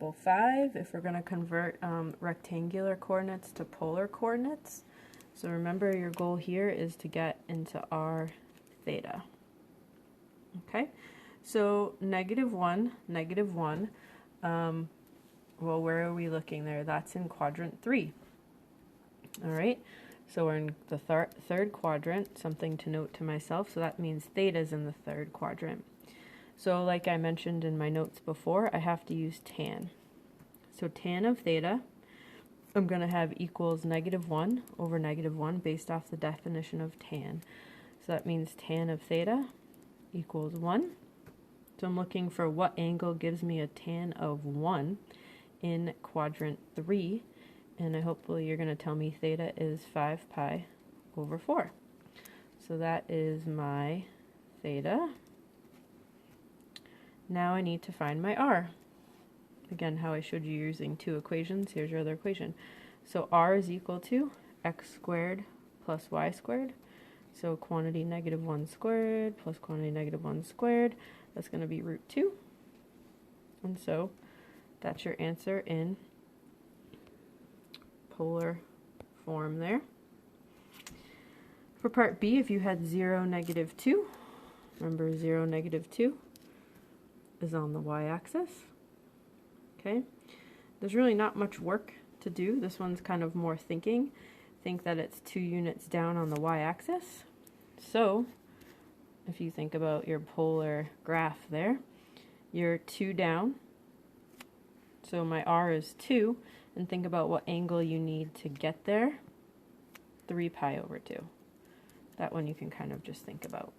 example 5, if we're going to convert rectangular coordinates to polar coordinates. So remember, your goal here is to get into r theta. Okay, so -1, -1, well, where are we looking there? That's in quadrant 3. All right, so we're in the third quadrant, something to note to myself, so that means theta is in the third quadrant. So like I mentioned in my notes before, I have to use tan. So tan of theta, I'm going to have equals -1 over -1 based off the definition of tan. So that means tan of theta equals 1. So I'm looking for what angle gives me a tan of 1 in quadrant 3. And hopefully you're going to tell me theta is 5 pi over 4. So that is my theta. Now I need to find my r. Again, how I showed you using two equations. Here's your other equation. So r is equal to x squared plus y squared. So quantity -1 squared plus quantity -1 squared. That's going to be root 2. And so that's your answer in polar form there. For part B, if you had 0, -2, remember 0, -2 is on the y-axis. Okay, there's really not much work to do. This one's kind of more thinking. Think that it's 2 units down on the y-axis. So if you think about your polar graph there, you're 2 down. So my r is 2, and think about what angle you need to get there. 3 pi over 2. That one you can kind of just think about.